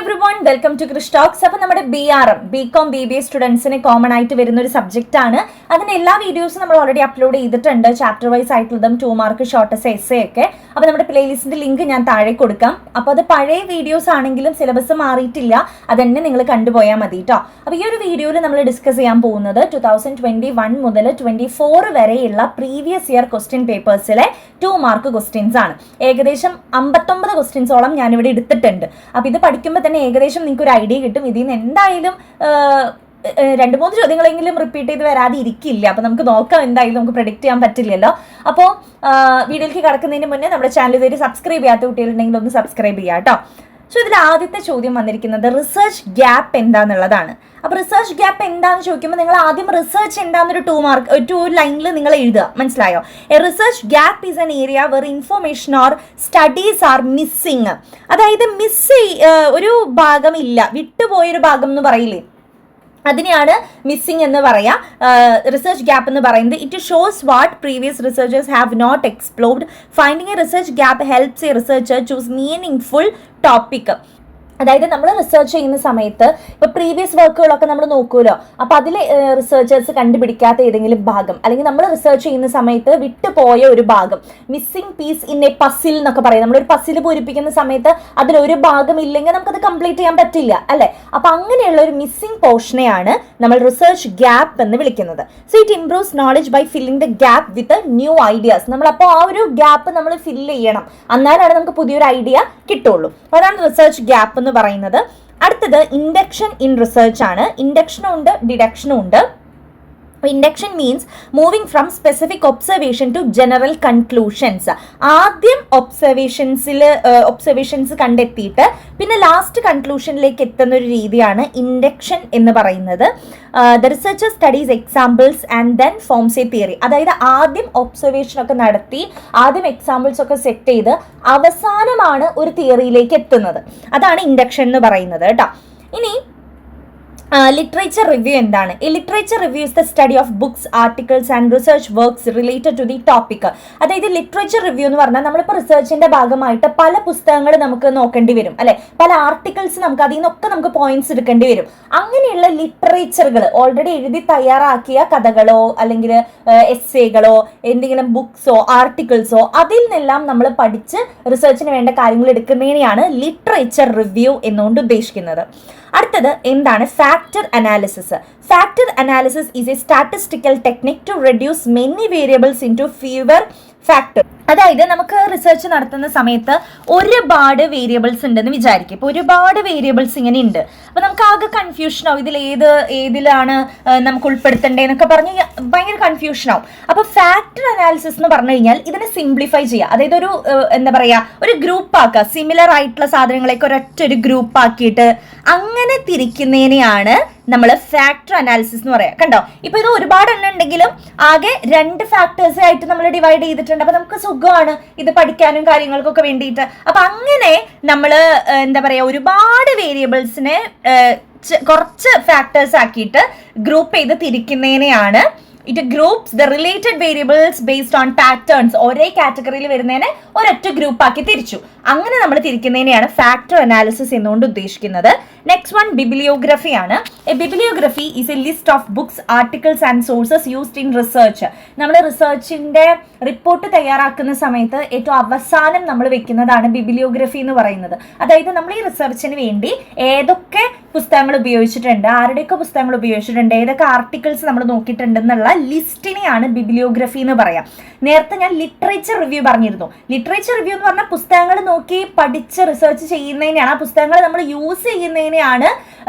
everyone, welcome to Krish Talks. അപ്പോൾ നമ്മുടെ BCom BBA സ്റ്റുഡൻസിന് കോമൺ ആയിട്ട് വരുന്ന ഒരു സബ്ജക്റ്റ് ആണ്. അതിന്റെ എല്ലാ വീഡിയോസും നമ്മൾ ഓൾറെഡി അപ്ലോഡ് ചെയ്തിട്ടുണ്ട്, ചാപ്റ്റർ വൈസ് ആയിട്ടുള്ളതും 2 മാർക്ക് ഷോർട്ടസ് എസ്സേ ഒക്കെ. അപ്പോൾ നമ്മുടെ പ്ലേലിസ്റ്റിന്റെ ലിങ്ക് ഞാൻ താഴെ കൊടുക്കാം. അപ്പോൾ അത് പഴയ വീഡിയോസ് ആണെങ്കിലും സിലബസ് മാറിയിട്ടില്ല, അതന്നെ നിങ്ങൾ കണ്ടുപോയാൽ മതി കേട്ടോ. അപ്പോൾ ഈ ഒരു വീഡിയോയിൽ നമ്മൾ ഡിസ്കസ് ചെയ്യാൻ പോകുന്നത് 2021 മുതൽ 24 വരെയുള്ള പ്രീവിയസ് ഇയർ ക്വസ്റ്റ്യൻ പേപ്പേഴ്സിലെ 2 മാർക്ക് ക്വസ്റ്റ്യൻസ് ആണ്. ഏകദേശം 59 ക്വസ്റ്റ്യൻസോളം ഞാനിവിടെ എടുത്തിട്ടുണ്ട്. അപ്പോൾ ഇത് പഠിക്കുമ്പോൾ തന്നെ ഏകദേശം നിങ്ങൾക്ക് ഒരു ഐഡിയ കിട്ടും. ഇതിൽ നിന്ന് എന്തായാലും 2-3 ചോദ്യങ്ങളെങ്കിലും റിപ്പീറ്റ് ചെയ്ത് വരാതെ ഇരിക്കില്ല. അപ്പോൾ നമുക്ക് നോക്കാം, എന്തായാലും നമുക്ക് പ്രെഡിക്റ്റ് ചെയ്യാൻ പറ്റില്ലല്ലോ. അപ്പോൾ വീഡിയോയിലേക്ക് കടക്കുന്നതിന് മുന്നേ നമ്മുടെ ചാനൽ ഇതുവരെ സബ്സ്ക്രൈബ് ചെയ്യാത്ത കുട്ടികളുണ്ടെങ്കിൽ ഒന്ന് സബ്സ്ക്രൈബ് ചെയ്യാം കേട്ടോ. സോ ഇതിൽ ആദ്യത്തെ ചോദ്യം വന്നിരിക്കുന്നത് റിസർച്ച് ഗ്യാപ്പ് എന്താന്നുള്ളതാണ്. അപ്പോൾ റിസർച്ച് ഗ്യാപ്പ് എന്താണെന്ന് ചോദിക്കുമ്പോൾ നിങ്ങൾ ആദ്യം റിസർച്ച് എന്താണെന്നൊരു 2 ലൈനിൽ നിങ്ങൾ എഴുതുക, മനസ്സിലായോ? A research gap is an area where information or studies are missing. അതായത് ഒരു ഭാഗം ഇല്ല, വിട്ടുപോയൊരു ഭാഗം എന്ന് പറയില്ലേ, അതിനെയാണ് മിസ്സിംഗ് എന്ന് പറയാം. റിസർച്ച് ഗ്യാപ്പ് എന്ന് പറയുന്നത് it shows what previous researchers have not explored. Finding a research gap helps a researcher choose meaningful topic. അതായത് നമ്മൾ റിസർച്ച് ചെയ്യുന്ന സമയത്ത് ഇപ്പോൾ പ്രീവിയസ് വർക്കുകളൊക്കെ നമ്മൾ നോക്കുമല്ലോ, അപ്പോൾ അതിൽ റിസർച്ചേഴ്സ് കണ്ടുപിടിക്കാത്ത ഏതെങ്കിലും ഭാഗം, അല്ലെങ്കിൽ നമ്മൾ റിസർച്ച് ചെയ്യുന്ന സമയത്ത് വിട്ടുപോയ ഒരു ഭാഗം, missing piece in A puzzle എന്നൊക്കെ പറയും. നമ്മളൊരു പസിൽ പൂരിപ്പിക്കുന്ന സമയത്ത് അതിലൊരു ഭാഗം ഇല്ലെങ്കിൽ നമുക്കത് കംപ്ലീറ്റ് ചെയ്യാൻ പറ്റില്ല, അല്ലേ? അപ്പോൾ അങ്ങനെയുള്ള ഒരു മിസ്സിംഗ് പോർഷനെയാണ് നമ്മൾ റിസർച്ച് ഗ്യാപ്പ് എന്ന് വിളിക്കുന്നത്. So it improves knowledge by filling the gap with new ideas. നമ്മളപ്പോൾ ആ ഒരു ഗ്യാപ്പ് നമ്മൾ ഫില്ല് ചെയ്യണം, എന്നാലാണ് നമുക്ക് പുതിയൊരു ഐഡിയ കിട്ടുള്ളൂ. അതാണ് റിസർച്ച് ഗ്യാപ്പ് എന്ന് പറയുന്നത്. അടുത്തത് ഇൻഡക്ഷൻ ഇൻ റിസർച്ച് ആണ്. ഇൻഡക്ഷനും ഉണ്ട്, ഡിഡക്ഷനും ഉണ്ട്. Induction means moving from specific observation to general conclusions. ആദ്യം ഒബ്സർവേഷൻസ് കണ്ടെത്തിയിട്ട് പിന്നെ ലാസ്റ്റ് കൺക്ലൂഷനിലേക്ക് എത്തുന്ന ഒരു രീതിയാണ് ഇൻഡക്ഷൻ എന്ന് പറയുന്നത്. The researcher studies examples and then forms A theory. അതായത് ആദ്യം ഒബ്സർവേഷൻ ഒക്കെ നടത്തി, ആദ്യം എക്സാമ്പിൾസ് ഒക്കെ സെറ്റ് ചെയ്ത് അവസാനമാണ് ഒരു തിയറിയിലേക്ക് എത്തുന്നത്. അതാണ് ഇൻഡക്ഷൻ എന്ന് പറയുന്നത് കേട്ടോ. ഇനി ലിറ്ററേച്ചർ റിവ്യൂ എന്താണ്? ഈ literature review is the study of books, articles and research works related to the topic. അതായത് ലിറ്ററേച്ചർ റിവ്യൂ എന്ന് പറഞ്ഞാൽ നമ്മളിപ്പോൾ റിസർച്ചിന്റെ ഭാഗമായിട്ട് പല പുസ്തകങ്ങൾ നമുക്ക് നോക്കേണ്ടി വരും, അല്ലെ? പല ആർട്ടിക്കിൾസ് നമുക്ക് അതിൽ നിന്നൊക്കെ നമുക്ക് പോയിന്റ്സ് എടുക്കേണ്ടി വരും. അങ്ങനെയുള്ള ലിറ്ററേച്ചറുകൾ ഓൾറെഡി എഴുതി തയ്യാറാക്കിയ കഥകളോ അല്ലെങ്കിൽ എസ്സേകളോ എന്തെങ്കിലും ബുക്സോ ആർട്ടിക്കിൾസോ അതിൽ നിന്നെല്ലാം നമ്മൾ പഠിച്ച് റിസർച്ചിന് വേണ്ട കാര്യങ്ങൾ എടുക്കുന്നതിനെയാണ് ലിറ്ററേച്ചർ റിവ്യൂ എന്നുകൊണ്ട് ഉദ്ദേശിക്കുന്നത്. അടുത്തത് എന്താണ്? Factor analysis. Factor analysis is a statistical technique to reduce many variables into fewer factor. അതായത് നമുക്ക് റിസർച്ച് നടത്തുന്ന സമയത്ത് ഒരുപാട് വേരിയബിൾസ് ഉണ്ടെന്ന് വിചാരിക്കും. ഇപ്പോൾ ഒരുപാട് വേരിയബിൾസ് ഇങ്ങനെ ഉണ്ട്, അപ്പോൾ നമുക്ക് ആകെ കൺഫ്യൂഷനാവും, ഏതിലാണ് നമുക്ക് ഉൾപ്പെടുത്തേണ്ടതെന്നൊക്കെ പറഞ്ഞ് ഭയങ്കര കൺഫ്യൂഷനാവും. അപ്പോൾ ഫാക്ടർ അനാലിസിസ് എന്ന് പറഞ്ഞു കഴിഞ്ഞാൽ ഇതിനെ സിംപ്ലിഫൈ ചെയ്യുക. അതായത് ഒരു ഗ്രൂപ്പ് ആക്കുക, സിമിലർ ആയിട്ടുള്ള സാധനങ്ങളൊക്കെ ഒരു ഗ്രൂപ്പ് ആക്കിയിട്ട് അങ്ങനെ തിരിക്കുന്നതിനെയാണ് നമ്മൾ ഫാക്ടർ അനാലിസിസ് എന്ന് പറയാം. കണ്ടോ, ഇപ്പൊ ഇത് ഒരുപാട് എണ്ണം ഉണ്ടെങ്കിലും ആകെ 2 ഫാക്ടേഴ്സ് ആയിട്ട് നമ്മൾ ഡിവൈഡ് ചെയ്തിട്ടുണ്ട്. അപ്പൊ നമുക്ക് സുഖമാണ് ഇത് പഠിക്കാനും കാര്യങ്ങൾക്കൊക്കെ വേണ്ടിയിട്ട്. അപ്പൊ അങ്ങനെ നമ്മൾ ഒരുപാട് വേരിയബിൾസിനെ കുറച്ച് ഫാക്ടേഴ്സ് ആക്കിയിട്ട് ഗ്രൂപ്പ് ചെയ്ത് തിരിക്കുന്നതിനെയാണ് it groups the related variables based on patterns. ഒരേ കാറ്റഗറിയിൽ വരുന്നതിനെ ഒരൊറ്റ ഗ്രൂപ്പ് ആക്കി തിരിച്ചു. അങ്ങനെ നമ്മൾ തിരിക്കുന്നതിനെയാണ് ഫാക്ടർ അനാലിസിസ് എന്നുകൊണ്ട് ഉദ്ദേശിക്കുന്നത്. നെക്സ്റ്റ് വൺ ബിബ്ലിയോഗ്രഫി ആണ്. A bibliography is A list of books, articles and sources used in research. നമ്മൾ റിസർച്ചിന്റെ റിപ്പോർട്ട് തയ്യാറാക്കുന്ന സമയത്ത് ഏറ്റവും അവസാനം നമ്മൾ വെക്കുന്നതാണ് ബിബ്ലിയോഗ്രഫി എന്ന് പറയുന്നത്. അതായത് നമ്മൾ ഈ റിസർച്ചിന് വേണ്ടി ഏതൊക്കെ പുസ്തകങ്ങൾ ഉപയോഗിച്ചിട്ടുണ്ട്, ആരുടെയൊക്കെ പുസ്തകങ്ങൾ ഉപയോഗിച്ചിട്ടുണ്ട്, ഏതൊക്കെ ആർട്ടിക്കിൾസ് നമ്മൾ നോക്കിയിട്ടുണ്ടെന്നുള്ള ലിസ്റ്റിനെയാണ് ബിബ്ലിയോഗ്രഫി എന്ന് പറയാം. നേരത്തെ ഞാൻ ലിറ്ററേച്ചർ റിവ്യൂ പറഞ്ഞിരുന്നു. ലിറ്ററേച്ചർ റിവ്യൂ എന്ന് പറഞ്ഞാൽ പുസ്തകങ്ങൾ നോക്കി പഠിച്ച് റിസർച്ച് ചെയ്യുന്നതിനെയാണ്, ആ പുസ്തകങ്ങൾ നമ്മൾ യൂസ് ചെയ്യുന്നതിനെയാണ്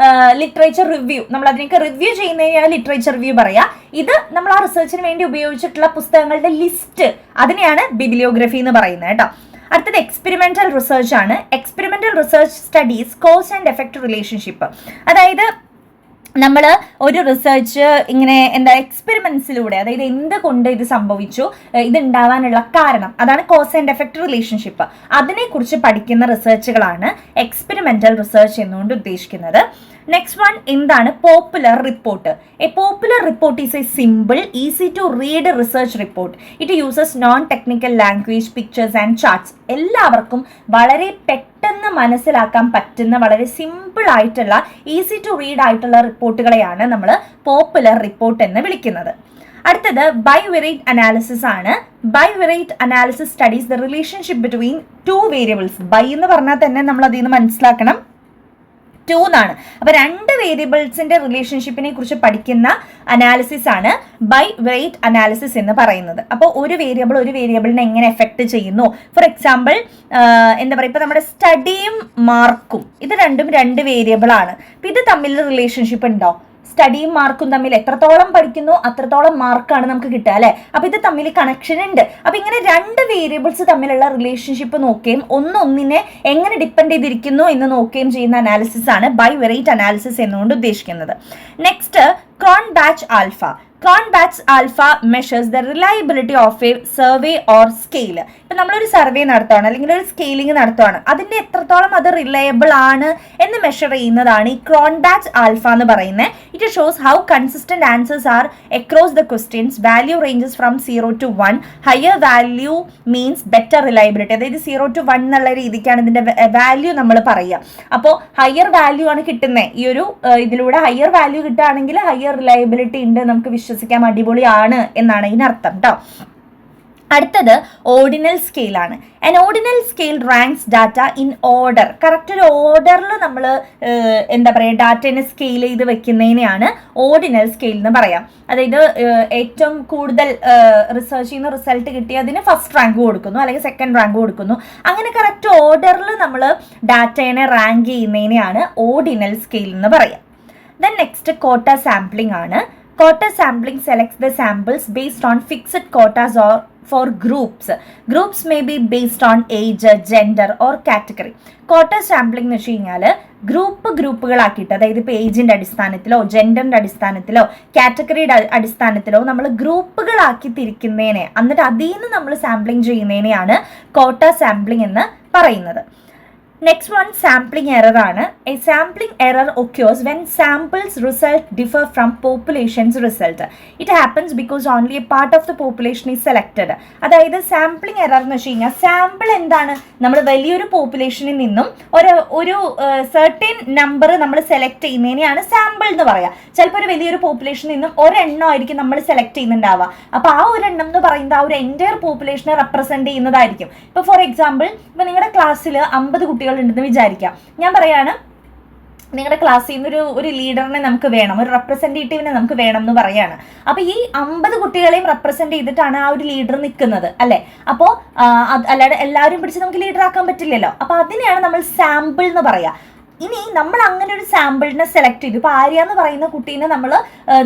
ലിറ്ററേച്ചർ റിവ്യൂ. നമ്മൾ അതിനൊക്കെ റിവ്യൂ ചെയ്യുന്നതിനെയാണ് ലിറ്ററേച്ചർ റിവ്യൂ പറയാ. ഇത് നമ്മൾ ആ റിസർച്ചിന് വേണ്ടി ഉപയോഗിച്ചിട്ടുള്ള പുസ്തകങ്ങളുടെ ലിസ്റ്റ്, അതിനെയാണ് ബിബ്ലിയോഗ്രഫി എന്ന് പറയുന്നത് കേട്ടോ. അടുത്തത് എക്സ്പെരിമെന്റൽ റിസർച്ച് ആണ്. Experimental research studies cause and effect relationship. അതായത് നമ്മൾ ഒരു റിസർച്ച് ഇങ്ങനെ എക്സ്പെരിമെന്റ്സിലൂടെ, അതായത് എന്തുകൊണ്ട് ഇത് സംഭവിച്ചു, ഇത് ഉണ്ടാവാനുള്ള കാരണം, അതാണ് കോസ് ആൻഡ് എഫക്റ്റ് റിലേഷൻഷിപ്പ്. അതിനെക്കുറിച്ച് പഠിക്കുന്ന റിസർച്ചുകളാണ് എക്സ്പെരിമെന്റൽ റിസർച്ച് എന്നുകൊണ്ട് ഉദ്ദേശിക്കുന്നത്. നെക്സ്റ്റ് വൺ എന്താണ് popular report? A popular report is a simple easy to read research report. It uses non technical language, pictures and charts. എല്ലാവർക്കും വളരെ പെട്ടെന്ന് മനസ്സിലാക്കാൻ പറ്റുന്ന വളരെ സിമ്പിൾ ആയിട്ടുള്ള ഈസി ടു റീഡ് ആയിട്ടുള്ള റിപ്പോർട്ടുകളെയാണ് നമ്മൾ പോപ്പുലർ റിപ്പോർട്ട് എന്ന് വിളിക്കുന്നത്. അടുത്തത് ബൈവെറേറ്റ് അനാലിസിസ് ആണ്. Bivariate analysis studies the relationship between two variables. Bi എന്ന് പറഞ്ഞാൽ തന്നെ നമ്മൾ അതിൽ നിന്ന് മനസ്സിലാക്കണം ടു എന്നാണ്. അപ്പൊ രണ്ട് വേരിയബിൾസിന്റെ റിലേഷൻഷിപ്പിനെ കുറിച്ച് പഠിക്കുന്ന അനാലിസിസ് ആണ് ബൈവെറേറ്റ് അനാലിസിസ് എന്ന് പറയുന്നത്. അപ്പോൾ ഒരു വേരിയബിളിനെ എങ്ങനെ എഫക്ട് ചെയ്യുന്നു. ഫോർ എക്സാമ്പിൾ എന്താ പറയുക, ഇപ്പൊ നമ്മുടെ സ്റ്റഡിയും മാർക്കും ഇത് രണ്ടും രണ്ട് വേരിയബിൾ ആണ്. അപ്പൊ ഇത് തമ്മിൽ റിലേഷൻഷിപ്പ് ഉണ്ടോ? സ്റ്റഡിയും മാർക്കും തമ്മിൽ എത്രത്തോളം പഠിക്കുന്നു അത്രത്തോളം മാർക്കാണ് നമുക്ക് കിട്ടുക അല്ലെ. അപ്പൊ ഇത് തമ്മിൽ കണക്ഷൻ ഉണ്ട്. അപ്പൊ ഇങ്ങനെ രണ്ട് വേരിയബിൾസ് തമ്മിലുള്ള റിലേഷൻഷിപ്പ് നോക്കുകയും ഒന്നിനെ എങ്ങനെ ഡിപ്പെൻഡ് ചെയ്തിരിക്കുന്നു എന്ന് നോക്കുകയും ചെയ്യുന്ന അനാലിസിസ് ആണ് ബൈവെറേറ്റ് അനാലിസിസ് എന്നുകൊണ്ട് ഉദ്ദേശിക്കുന്നത്. Next Cronbach alpha. Cronbach alpha measures the reliability of a survey or scale. ഇപ്പൊ നമ്മളൊരു സർവേ നടത്തുകയാണ് അല്ലെങ്കിൽ ഒരു സ്കെയിലിംഗ് നടത്തുകയാണ്, അതിന്റെ എത്രത്തോളം അത് റിലയബിൾ ആണ് എന്ന് മെഷർ ചെയ്യുന്നതാണ് ഈ ക്രോൺബാച്ച് ആൽഫ എന്ന് പറയുന്നത്. It shows how consistent answers are across the questions. Value ranges from 0 to 1. Higher value means better reliability. അതായത് 0 to 1 എന്നുള്ള രീതിക്കാണ് ഇതിന്റെ വാല്യൂ നമ്മൾ പറയുക. അപ്പോൾ ഹയർ വാല്യൂ ആണ് കിട്ടുന്നത്. ഈ ഒരു ഇതിലൂടെ ഹയർ വാല്യൂ കിട്ടുകയാണെങ്കിൽ ഹയർ റിലയബിലിറ്റി ഉണ്ട്, നമുക്ക് വിശ്വസിക്കാൻ അടിപൊളിയാണ് എന്നാണ് ഇതിനർത്ഥം കേട്ടോ. അടുത്തത് ഓർഡിനൽ സ്കെയിൽ ആണ്. An ordinal scale ranks data in order. Correct ഒരു ഓർഡറിൽ നമ്മൾ എന്താ പറയുക ഡാറ്റനെ സ്കെയിൽ ചെയ്ത് വെക്കുന്നതിനെയാണ് ഓർഡിനൽ സ്കെയിൽ എന്ന് പറയാം. അതായത് ഏറ്റവും കൂടുതൽ റിസർച്ച് ചെയ്യുന്ന റിസൾട്ട് കിട്ടിയതിന് ഫസ്റ്റ് റാങ്ക് കൊടുക്കുന്നു അല്ലെങ്കിൽ സെക്കൻഡ് റാങ്ക് കൊടുക്കുന്നു. അങ്ങനെ കറക്റ്റ് ഓർഡറിൽ നമ്മൾ ഡാറ്റയെ റാങ്ക് ചെയ്യുന്നതിനെയാണ് ഓർഡിനൽ സ്കെയിൽ എന്ന് പറയാം. ദെൻ നെക്സ്റ്റ് കോട്ട സാമ്പിളിംഗ് ആണ്. Quota sampling selects the samples based on fixed quotas or for groups. Groups may be based on age, gender or category. Quota sampling എന്ന് വെച്ച് കഴിഞ്ഞാൽ ഗ്രൂപ്പുകളാക്കിയിട്ട്, അതായത് ഇപ്പോൾ ഏജിൻ്റെ അടിസ്ഥാനത്തിലോ ജെൻഡറിൻ്റെ അടിസ്ഥാനത്തിലോ കാറ്റഗറിയുടെ അടിസ്ഥാനത്തിലോ നമ്മൾ ഗ്രൂപ്പുകളാക്കി തിരിക്കുന്നതിനെ എന്നിട്ട് അതിൽ നിന്ന് നമ്മൾ സാമ്പിളിംഗ് ചെയ്യുന്നതിനെയാണ് കോട്ട സാമ്പിളിംഗ് എന്ന് പറയുന്നത്. നെക്സ്റ്റ് വൺ സാമ്പിളിംഗ് എറർ ആണ്. A sampling error occurs when samples result differ from populations result. It happens because only a part of the population is selected. അതായത് സാമ്പിളിംഗ് എറർ എന്ന് വെച്ച് കഴിഞ്ഞാൽ സാമ്പിൾ എന്താണ്, നമ്മൾ വലിയൊരു പോപ്പുലേഷനിൽ നിന്നും ഒരു സെർട്ടൻ നമ്പർ നമ്മൾ സെലക്ട് ചെയ്യുന്നതിനെയാണ് സാമ്പിൾ എന്ന് പറയുക. ചിലപ്പോൾ ഒരു വലിയൊരു പോപ്പുലേഷനിൽ നിന്നും ഒരെണ്ണം ആയിരിക്കും നമ്മൾ സെലക്ട് ചെയ്യുന്നുണ്ടാവുക. അപ്പോൾ ആ ഒരെണ്ണം എന്ന് പറയുന്നത് ആ ഒരു എൻറ്റയർ പോപ്പുലേഷനെ റെപ്രസെന്റ് ചെയ്യുന്നതായിരിക്കും. ഇപ്പോൾ ഫോർ എക്സാമ്പിൾ ഇപ്പോൾ നിങ്ങളുടെ ക്ലാസ്സിൽ 50 കുട്ടികൾ ഉണ്ടെന്ന് വിചാരിക്കാം. ഞാൻ പറയാണ് നിങ്ങളുടെ ക്ലാസ്സിൽ നിന്ന് ഒരു ലീഡറിനെ നമുക്ക് വേണം, ഒരു റെപ്രസെൻറ്റേറ്റീവിനെ നമുക്ക് വേണം എന്ന് പറയാണ്. അപ്പോൾ ഈ 50 കുട്ടികളെയും റെപ്രസെന്റ് ചെയ്തിട്ടാണ് ആ ഒരു ലീഡർ നിൽക്കുന്നത് അല്ലേ. അപ്പോൾ അല്ലാതെ എല്ലാവരും പിടിച്ച് നമുക്ക് ലീഡർ ആക്കാൻ പറ്റില്ലല്ലോ. അപ്പോൾ അതിനെയാണ് നമ്മൾ സാമ്പിൾ എന്ന് പറയുക. ഇനി നമ്മൾ അങ്ങനെ ഒരു സാമ്പിളിനെ സെലക്ട് ചെയ്തു. ഇപ്പോൾ ആര്യ എന്ന് പറയുന്ന കുട്ടീനെ നമ്മൾ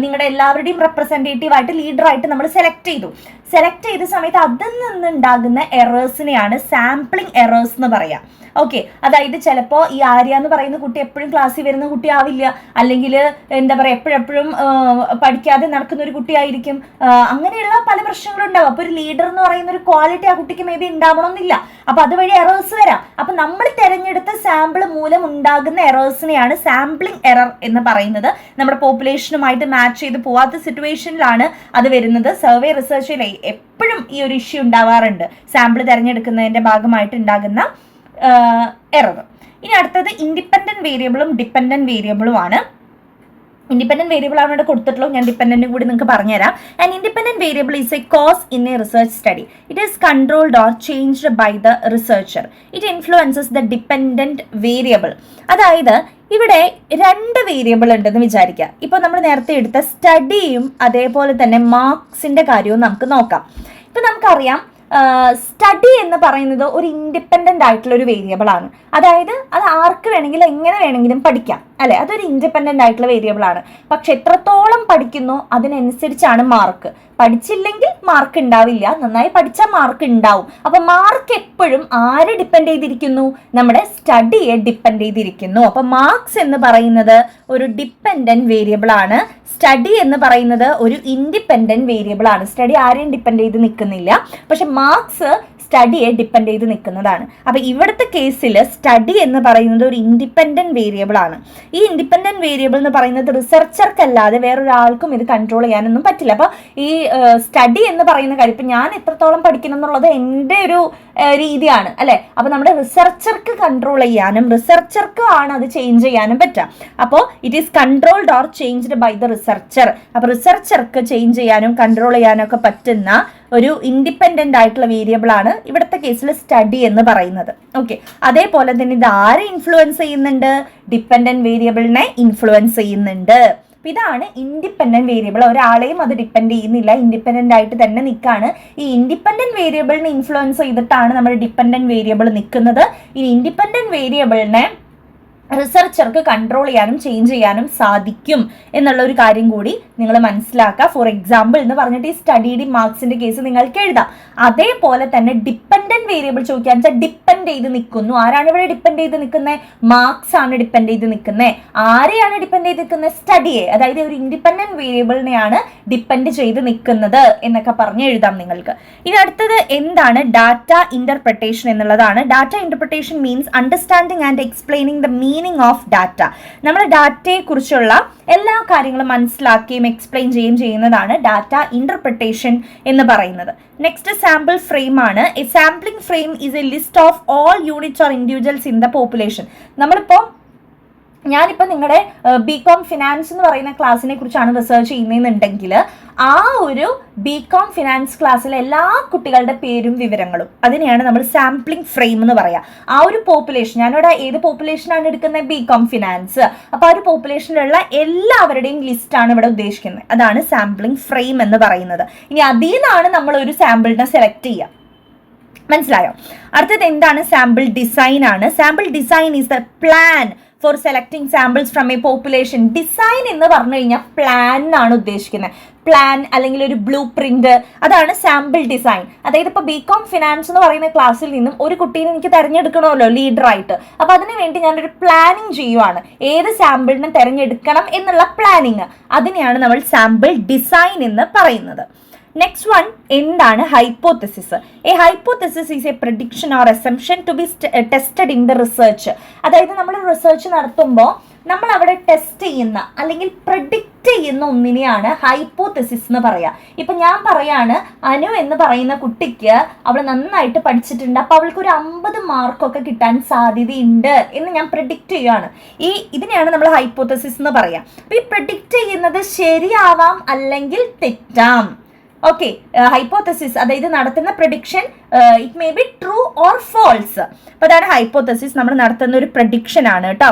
നിങ്ങളുടെ എല്ലാവരുടെയും റെപ്രസെൻറ്റേറ്റീവ് ആയിട്ട് ലീഡറായിട്ട് നമ്മൾ സെലക്ട് ചെയ്ത സമയത്ത് അതിൽ നിന്നുണ്ടാകുന്ന എറേഴ്സിനെയാണ് സാമ്പിളിംഗ് എറേഴ്സ് എന്ന് പറയാം. ഓക്കെ, അതായത് ചിലപ്പോൾ ഈ ആര്യ എന്ന് പറയുന്ന കുട്ടി എപ്പോഴും ക്ലാസ്സിൽ വരുന്ന കുട്ടി ആവില്ല, അല്ലെങ്കിൽ എന്താ പറയുക എപ്പോഴും പഠിക്കാതെ നടക്കുന്ന ഒരു കുട്ടിയായിരിക്കും. അങ്ങനെയുള്ള പല പ്രശ്നങ്ങളും ഉണ്ടാവും. അപ്പോൾ ഒരു ലീഡർ എന്ന് പറയുന്ന ഒരു ക്വാളിറ്റി ആ കുട്ടിക്ക് മേ ബി ഉണ്ടാവണമെന്നില്ല. അപ്പോൾ അതുവഴി എറേഴ്സ് വരാം. അപ്പോൾ നമ്മൾ തിരഞ്ഞെടുത്ത സാമ്പിൾ മൂലം ഉണ്ടാകുന്ന എറേഴ്സിനെയാണ് സാമ്പിളിംഗ് എറർ എന്ന് പറയുന്നത്. നമ്മുടെ പോപ്പുലേഷനുമായിട്ട് മാച്ച് ചെയ്ത് പോവാത്ത സിറ്റുവേഷനിലാണ് അത് വരുന്നത്. സർവേ റിസർച്ചിൽ എപ്പോഴും ഈ ഒരു ഇഷ്യൂ ഉണ്ടാവാറുണ്ട്, സാമ്പിൾ തിരഞ്ഞെടുക്കുന്നതിൻ്റെ ഭാഗമായിട്ട് ഉണ്ടാകുന്ന എറർ. ഇനി അടുത്തത് ഇൻഡിപെൻഡന്റ് വേരിയബിളും ഡിപെൻഡന്റ് വേരിയബിളും ആണ്. ഇൻഡിപെൻഡന്റ് വേരിയബിൾ ആണ് ഇവിടെ കൊടുത്തിട്ടുള്ളൂ, ഞാൻ ഡിപെൻഡന്റും കൂടി നിങ്ങൾക്ക് പറഞ്ഞുതരാം. And independent variable is a cause in a research study. It is controlled or changed by the researcher. It influences the dependent variable. അതായത് ഇവിടെ 2 വേരിയബിൾ ഉണ്ടെന്ന് വിചാരിക്കുക. ഇപ്പോൾ നമ്മൾ നേരത്തെ എടുത്ത സ്റ്റഡിയും അതേപോലെ തന്നെ മാർക്സിന്റെ കാര്യവും നമുക്ക് നോക്കാം. ഇപ്പം നമുക്കറിയാം സ്റ്റഡി എന്ന് പറയുന്നത് ഒരു ഇൻഡിപെൻഡൻ്റ് ആയിട്ടുള്ള ഒരു വേരിയബിൾ ആണ്. അതായത് അത് ആർക്ക് വേണമെങ്കിലും എങ്ങനെ വേണമെങ്കിലും പഠിക്കാം അല്ലെ. അതൊരു ഇൻഡിപെൻഡൻ്റ് ആയിട്ടുള്ള വേരിയബിൾ ആണ്. പക്ഷെ എത്രത്തോളം പഠിക്കുന്നു അതിനനുസരിച്ചാണ് മാർക്ക്. പഠിച്ചില്ലെങ്കിൽ മാർക്ക് ഉണ്ടാവില്ല, നന്നായി പഠിച്ചാൽ മാർക്ക് ഉണ്ടാവും. അപ്പൊ മാർക്ക് എപ്പോഴും ആരെ ഡിപ്പെൻഡ് ചെയ്തിരിക്കുന്നു? നമ്മുടെ സ്റ്റഡിയെ ഡിപ്പെൻഡ് ചെയ്തിരിക്കുന്നു. അപ്പൊ മാർക്സ് എന്ന് പറയുന്നത് ഒരു ഡിപ്പെൻഡന്റ് വേരിയബിൾ ആണ്, സ്റ്റഡി എന്ന് പറയുന്നത് ഒരു ഇൻഡിപെൻഡന്റ് വേരിയബിൾ ആണ്. സ്റ്റഡി ആരെയും ഡിപ്പെൻഡ് ചെയ്ത് നിൽക്കുന്നില്ല, പക്ഷെ മാർക്സ് സ്റ്റഡിയെ ഡിപ്പെൻഡ് ചെയ്ത് നിൽക്കുന്നതാണ്. അപ്പോൾ ഇവിടുത്തെ കേസിൽ സ്റ്റഡി എന്ന് പറയുന്നത് ഒരു ഇൻഡിപെൻഡന്റ് വേരിയബിൾ ആണ്. ഈ ഇൻഡിപെൻഡന്റ് വേരിയബിൾ എന്ന് പറയുന്നത് റിസർച്ചർക്കല്ലാതെ വേറൊരാൾക്കും ഇത് കൺട്രോൾ ചെയ്യാനൊന്നും പറ്റില്ല. അപ്പോൾ ഈ സ്റ്റഡി എന്ന് പറയുന്ന കാര്യം ഇപ്പം ഞാൻ എത്രത്തോളം പഠിക്കണം എന്നുള്ളത് എൻ്റെ ഒരു രീതിയാണ് അല്ലേ. അപ്പോൾ നമ്മുടെ റിസർച്ചർക്ക് കൺട്രോൾ ചെയ്യാനും റിസർച്ചർക്ക് ആണ് അത് ചേഞ്ച് ചെയ്യാനും പറ്റുക. അപ്പോൾ it is controlled or changed by the researcher. അപ്പോൾ റിസർച്ചർക്ക് ചേഞ്ച് ചെയ്യാനും കൺട്രോൾ ചെയ്യാനും ഒക്കെ പറ്റുന്ന ഒരു ഇൻഡിപെൻഡന്റ് ആയിട്ടുള്ള വേരിയബിൾ ആണ് ഇവിടുത്തെ കേസിൽ സ്റ്റഡി എന്ന് പറയുന്നത്. ഓക്കെ, അതേപോലെ തന്നെ ഇത് ആരെ ഇൻഫ്ലുവൻസ് ചെയ്യുന്നുണ്ട്? ഡിപ്പെൻഡന്റ് വേരിയബിളിനെ ഇൻഫ്ലുവൻസ് ചെയ്യുന്നുണ്ട്. ഇതാണ് ഇൻഡിപെൻഡന്റ് വേരിയബിൾ. ഒരാളെയും അത് ഡിപ്പെൻഡ് ചെയ്യുന്നില്ല, ഇൻഡിപെൻഡന്റ് ആയിട്ട് തന്നെ നിൽക്കുകയാണ്. ഈ ഇൻഡിപെൻഡന്റ് വേരിയബിളിനെ ഇൻഫ്ലുവൻസ് ചെയ്തിട്ടാണ് നമ്മുടെ ഡിപ്പെൻഡന്റ് വേരിയബിൾ നിൽക്കുന്നത്. ഈ ഇൻഡിപെൻഡന്റ് വേരിയബിളിനെ റിസർച്ചർക്ക് കൺട്രോൾ ചെയ്യാനും ചേഞ്ച് ചെയ്യാനും സാധിക്കും എന്നുള്ള ഒരു കാര്യം കൂടി നിങ്ങൾ മനസ്സിലാക്കുക. ഫോർ എക്സാമ്പിൾ എന്ന് പറഞ്ഞിട്ട് ഈ സ്റ്റഡിയുടെ മാർക്സിന്റെ കേസ് നിങ്ങൾക്ക് എഴുതാം. അതേപോലെ തന്നെ ഡിപ്പെൻഡന്റ് വേരിയബിൾ ചോദിക്കാന്ന് വെച്ചാൽ ഡിപ്പെൻഡ് ചെയ്ത് നിൽക്കുന്നു. ആരാണ് ഇവിടെ ഡിപ്പെൻഡ് ചെയ്ത് നിൽക്കുന്നത്? മാർക്സ് ആണ് ഡിപ്പെൻഡ് ചെയ്ത് നിൽക്കുന്നത്. ആരെയാണ് ഡിപ്പെൻഡ് ചെയ്ത് നിൽക്കുന്നത്? സ്റ്റഡിയെ, അതായത് ഒരു ഇൻഡിപെൻഡന്റ് വേരിയബിളിനെയാണ് ഡിപ്പെൻഡ് ചെയ്ത് നിൽക്കുന്നത് എന്നൊക്കെ പറഞ്ഞ് എഴുതാം നിങ്ങൾക്ക്. ഇനി അടുത്തത് എന്താണ്? ഡാറ്റ ഇന്റർപ്രിട്ടേഷൻ എന്നുള്ളതാണ്. Data interpretation means understanding and explaining the meaning of data. നമ്മൾ ഡാറ്റയെ കുറിച്ചുള്ള എല്ലാ കാര്യങ്ങളും മനസ്സിലാക്കുകയും എക്സ്പ്ലെയിൻ ചെയ്യുന്നതാണ് ഡാറ്റ ഇന്റർപ്രിട്ടേഷൻ എന്ന് പറയുന്നത്. നെക്സ്റ്റ് സാമ്പിൾ ഫ്രെയിം ആണ്. A sampling frame is A list of all units or individuals in the population. ഞാനിപ്പോൾ നിങ്ങളുടെ ബികോം ഫിനാൻസ് എന്ന് പറയുന്ന ക്ലാസ്സിനെ കുറിച്ചാണ് റിസർച്ച് ചെയ്യുന്നതെന്നുണ്ടെങ്കിൽ ആ ഒരു ബികോം ഫിനാൻസ് ക്ലാസ്സിലെ എല്ലാ കുട്ടികളുടെ പേരും വിവരങ്ങളും അതിനെയാണ് നമ്മൾ സാമ്പിളിംഗ് ഫ്രെയിം എന്ന് പറയുക. ആ ഒരു പോപ്പുലേഷൻ, ഞാനിവിടെ ഏത് പോപ്പുലേഷനാണ് എടുക്കുന്നത്? BCom finance. അപ്പോൾ ആ ഒരു പോപ്പുലേഷനിലുള്ള എല്ലാവരുടെയും ലിസ്റ്റാണ് ഇവിടെ ഉദ്ദേശിക്കുന്നത്. അതാണ് സാമ്പിളിംഗ് ഫ്രെയിം എന്ന് പറയുന്നത്. ഇനി അതിൽ നിന്നാണ് നമ്മൾ ഒരു സാമ്പിളിനെ സെലക്ട് ചെയ്യുക. മനസ്സിലായോ? അടുത്തത് എന്താണ്? സാമ്പിൾ ഡിസൈൻ ആണ്. Sample design is the plan for selecting samples from A population. Design എന്ന് പറഞ്ഞു കഴിഞ്ഞാൽ പ്ലാൻ എന്നാണ് ഉദ്ദേശിക്കുന്നത്. പ്ലാൻ അല്ലെങ്കിൽ ഒരു ബ്ലൂ പ്രിന്റ്, അതാണ് സാമ്പിൾ ഡിസൈൻ. അതായത് ഇപ്പോൾ ബികോം ഫിനാൻസ് എന്ന് പറയുന്ന ക്ലാസ്സിൽ നിന്നും ഒരു കുട്ടീനെ എനിക്ക് തിരഞ്ഞെടുക്കണമല്ലോ ലീഡറായിട്ട്. അപ്പോൾ അതിനു വേണ്ടി ഞാനൊരു പ്ലാനിങ് ചെയ്യുവാണ്. ഏത് സാമ്പിളിനെ തിരഞ്ഞെടുക്കണം എന്നുള്ള പ്ലാനിങ്, അതിനെയാണ് നമ്മൾ സാമ്പിൾ ഡിസൈൻ എന്ന് പറയുന്നത്. നെക്സ്റ്റ് വൺ എന്താണ്? Hypothesis. A hypothesis is a prediction or assumption to be tested in the research. അതായത് നമ്മൾ റിസർച്ച് നടത്തുമ്പോൾ നമ്മൾ അവിടെ ടെസ്റ്റ് ചെയ്യുന്ന അല്ലെങ്കിൽ പ്രഡിക്റ്റ് ചെയ്യുന്ന ഒന്നിനെയാണ് ഹൈപ്പോതെസിസ് എന്ന് പറയുക. ഇപ്പം ഞാൻ പറയാണ് അനു എന്ന് പറയുന്ന കുട്ടിക്ക് അവൾ നന്നായിട്ട് പഠിച്ചിട്ടുണ്ട്, അപ്പോൾ അവൾക്ക് ഒരു 50 മാർക്കൊക്കെ കിട്ടാൻ സാധ്യതയുണ്ട് എന്ന് ഞാൻ പ്രഡിക്റ്റ് ചെയ്യുകയാണ്. ഇതിനെയാണ് നമ്മൾ ഹൈപ്പോതെസിസ് എന്ന് പറയുക. അപ്പോൾ ഈ പ്രഡിക്റ്റ് ചെയ്യുന്നത് ശരിയാവാം അല്ലെങ്കിൽ തെറ്റാം. ഓക്കെ, ഹൈപ്പോതെസിസ് അതായത് നടത്തുന്ന prediction it may be true or false. അപ്പോൾ അതാണ് ഹൈപ്പോതെസിസ്. നമ്മൾ നടത്തുന്ന ഒരു പ്രഡിക്ഷൻ ആണ് കേട്ടോ.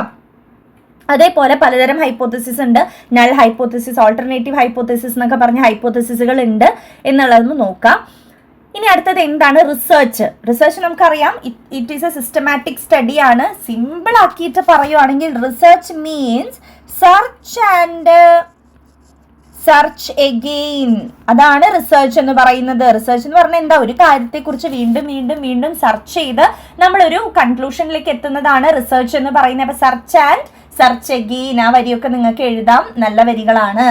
അതേപോലെ പലതരം ഹൈപ്പോതെസിസ് ഉണ്ട്. നൾ ഹൈപ്പോതെസിസ്, ഓൾട്ടർനേറ്റീവ് ഹൈപ്പോതെസിസ് എന്നൊക്കെ പറഞ്ഞ ഹൈപ്പോതെസിസുകൾ ഉണ്ട് എന്നുള്ളതൊന്ന് നോക്കാം. ഇനി അടുത്തത് എന്താണ്? റിസർച്ച്. റിസർച്ച് നമുക്കറിയാം it is A systematic study ആണ്. സിമ്പിൾ ആക്കിയിട്ട് പറയുവാണെങ്കിൽ research means search and search again. അതാണ് റിസർച്ച് എന്ന് പറയുന്നത്. റിസർച്ച് എന്ന് പറഞ്ഞാൽ എന്താ? ഒരു കാര്യത്തെക്കുറിച്ച് വീണ്ടും വീണ്ടും വീണ്ടും സെർച്ച് ചെയ്ത് നമ്മളൊരു കൺക്ലൂഷനിലേക്ക് എത്തുന്നതാണ് റിസർച്ച് എന്ന് പറയുന്നത്. അപ്പോൾ സെർച്ച് ആൻഡ് സെർച്ച് എഗെയിൻ, ആ വരിയൊക്കെ നിങ്ങൾക്ക് എഴുതാം, നല്ല വരികളാണ്.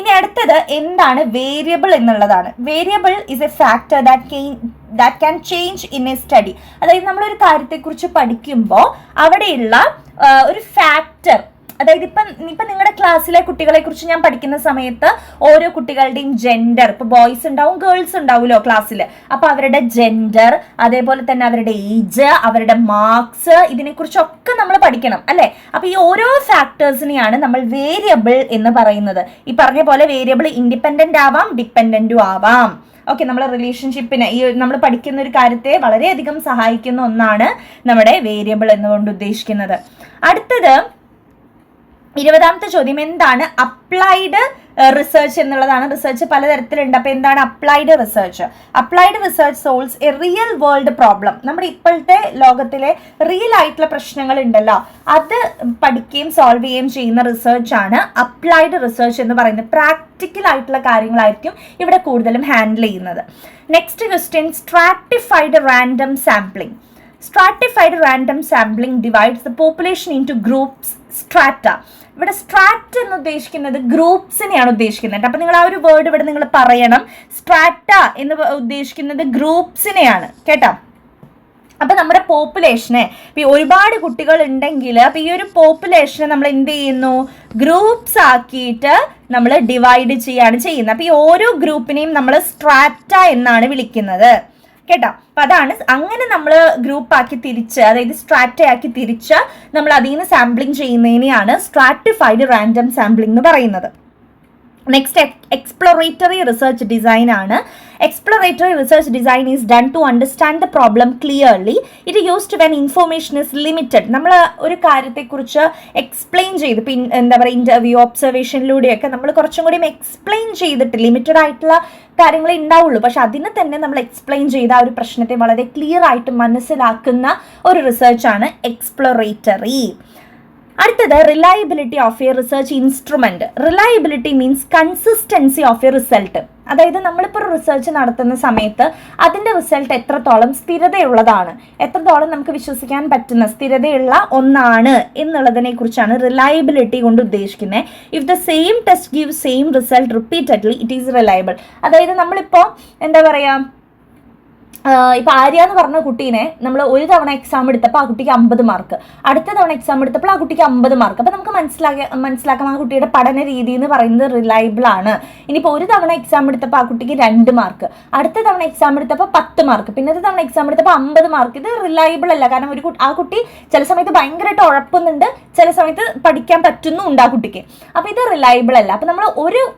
ഇനി അടുത്തത് എന്താണ്? വേരിയബിൾ എന്നുള്ളതാണ്. Variable is A factor that can change in A study. അതായത് നമ്മളൊരു കാര്യത്തെക്കുറിച്ച് പഠിക്കുമ്പോൾ അവിടെയുള്ള ഒരു ഫാക്ടർ, അതായത് ഇപ്പം നിങ്ങളുടെ ക്ലാസ്സിലെ കുട്ടികളെ കുറിച്ച് ഞാൻ പഠിക്കുന്ന സമയത്ത് ഓരോ കുട്ടികളുടെയും ജെൻഡർ, ഇപ്പോൾ ബോയ്സ് ഉണ്ടാവും ഗേൾസ് ഉണ്ടാവുമല്ലോ ക്ലാസ്സിൽ, അപ്പോൾ അവരുടെ ജെൻഡർ, അതേപോലെ തന്നെ അവരുടെ ഏജ്, അവരുടെ മാർക്സ്, ഇതിനെക്കുറിച്ചൊക്കെ നമ്മൾ പഠിക്കണം അല്ലേ. അപ്പോൾ ഈ ഓരോ ഫാക്ടേഴ്സിനെയാണ് നമ്മൾ വേരിയബിൾ എന്ന് പറയുന്നത്. ഈ പറഞ്ഞ പോലെ വേരിയബിൾ ഇൻഡിപെൻഡന്റ് ആവാം, ഡിപ്പെൻഡന്റും ആവാം. ഓക്കെ, നമ്മളെ റിലേഷൻഷിപ്പിനെ, ഈ നമ്മൾ പഠിക്കുന്ന ഒരു കാര്യത്തെ വളരെയധികം സഹായിക്കുന്ന ഒന്നാണ് നമ്മുടെ വേരിയബിൾ എന്നുകൊണ്ട് ഉദ്ദേശിക്കുന്നത്. അടുത്തത് 20ാമത്തെ ചോദ്യം എന്താണ്? അപ്ലൈഡ് റിസർച്ച് എന്നുള്ളതാണ്. റിസർച്ച് പലതരത്തിലുണ്ട്. അപ്പോൾ എന്താണ് applied research? Applied research solves A real world problem. നമ്മുടെ ഇപ്പോഴത്തെ ലോകത്തിലെ റിയൽ ആയിട്ടുള്ള പ്രശ്നങ്ങൾ ഉണ്ടല്ലോ, അത് പഠിക്കുകയും സോൾവ് ചെയ്യുകയും ചെയ്യുന്ന റിസർച്ചാണ് അപ്ലൈഡ് റിസർച്ച് എന്ന് പറയുന്നത്. പ്രാക്ടിക്കൽ ആയിട്ടുള്ള കാര്യങ്ങളായിരിക്കും ഇവിടെ കൂടുതലും ഹാൻഡിൽ ചെയ്യുന്നത്. Next question, stratified random sampling. Stratified random sampling divides the population into groups strata. ഇവിടെ സ്ട്രാറ്റ് എന്ന് ഉദ്ദേശിക്കുന്നത് ഗ്രൂപ്പ്സിനെയാണ് ഉദ്ദേശിക്കുന്നത്. അപ്പൊ നിങ്ങൾ ആ ഒരു വേർഡ് ഇവിടെ നിങ്ങൾ പറയണം. സ്ട്രാറ്റ എന്ന് ഉദ്ദേശിക്കുന്നത് ഗ്രൂപ്പ്സിനെയാണ് കേട്ടോ. അപ്പൊ നമ്മുടെ പോപ്പുലേഷനെ ഒരുപാട് കുട്ടികൾ ഉണ്ടെങ്കിൽ അപ്പൊ ഈ ഒരു പോപ്പുലേഷനെ നമ്മൾ എന്ത് ചെയ്യുന്നു, ഗ്രൂപ്പ്സ് ആക്കിയിട്ട് നമ്മൾ ഡിവൈഡ് ചെയ്യാണ് ചെയ്യുന്നത്. അപ്പൊ ഈ ഓരോ ഗ്രൂപ്പിനെയും നമ്മൾ സ്ട്രാറ്റ എന്നാണ് വിളിക്കുന്നത് കേട്ടോ. അപ്പൊ അതാണ് അങ്ങനെ നമ്മൾ ഗ്രൂപ്പ് ആക്കി തിരിച്ച്, അതായത് സ്ട്രാറ്റ ആക്കി തിരിച്ച് നമ്മൾ അതിൽ നിന്ന് സാമ്പിളിംഗ് ചെയ്യുന്നതിനെയാണ് സ്ട്രാറ്റിഫൈഡ് റാൻഡം സാമ്പിളിംഗ് എന്ന് പറയുന്നത്. നെക്സ്റ്റ് എക്സ്പ്ലോറേറ്ററി റിസർച്ച് ഡിസൈൻ ആണ്. Exploratory research design is done to understand the problem clearly. It used when information is limited. നമ്മൾ ഒരു കാര്യത്തെക്കുറിച്ച് എക്സ്പ്ലെയിൻ ചെയ്ത് എന്താ പറയുക, ഇന്റർവ്യൂ ഒബ്സർവേഷനിലൂടെയൊക്കെ നമ്മൾ കുറച്ചും കൂടി എക്സ്പ്ലെയിൻ ചെയ്തിട്ട് ലിമിറ്റഡ് ആയിട്ടുള്ള കാര്യങ്ങളെ ഉണ്ടാവുള്ളൂ. പക്ഷെ അതിനെ തന്നെ നമ്മൾ എക്സ്പ്ലെയിൻ ചെയ്ത ആ ഒരു പ്രശ്നത്തെ വളരെ ക്ലിയർ ആയിട്ട് മനസ്സിലാക്കുന്ന ഒരു റിസർച്ചാണ് എക്സ്പ്ലോറേറ്ററി. അടുത്തത് reliability of A research instrument. Reliability means consistency of A result. അതായത് നമ്മളിപ്പോൾ ഒരു റിസർച്ച് നടത്തുന്ന സമയത്ത് അതിൻ്റെ റിസൾട്ട് എത്രത്തോളം സ്ഥിരതയുള്ളതാണ്, എത്രത്തോളം നമുക്ക് വിശ്വസിക്കാൻ പറ്റുന്ന സ്ഥിരതയുള്ള ഒന്നാണ് എന്നുള്ളതിനെ കുറിച്ചാണ് റിലയബിലിറ്റി കൊണ്ട് ഉദ്ദേശിക്കുന്നത്. If the same test give same result repeatedly it is reliable. അതായത് നമ്മളിപ്പോൾ എന്താ പറയുക, ഇപ്പൊ ആര്യ എന്ന് പറഞ്ഞ കുട്ടീനെ നമ്മൾ ഒരു തവണ എക്സാം എടുത്തപ്പോൾ ആ കുട്ടിക്ക് 50 മാർക്ക്, അടുത്ത തവണ എക്സാം എടുത്തപ്പോൾ ആ കുട്ടിക്ക് 50 മാർക്ക്. അപ്പൊ നമുക്ക് മനസ്സിലാക്കാം ആ കുട്ടിയുടെ പഠന രീതി എന്ന് പറയുന്നത് റിലയബിൾ ആണ്. ഇനിയിപ്പോൾ ഒരു തവണ എക്സാം എടുത്തപ്പോൾ ആ കുട്ടിക്ക് 2 മാർക്ക്, അടുത്ത തവണ എക്സാം എടുത്തപ്പോൾ 10 മാർക്ക്, പിന്നത്തെ തവണ എക്സാം എടുത്തപ്പോൾ 50 മാർക്ക്. ഇത് റിലയബിൾ അല്ല. കാരണം ആ കുട്ടി ചില സമയത്ത് ഭയങ്കരമായിട്ട് ഉഴപ്പുന്നുണ്ട്, ചില സമയത്ത് പഠിക്കാൻ പറ്റുന്നുണ്ട് ആ കുട്ടിക്ക്. അപ്പൊ ഇത് റിലയബിൾ അല്ല. അപ്പൊ നമ്മൾ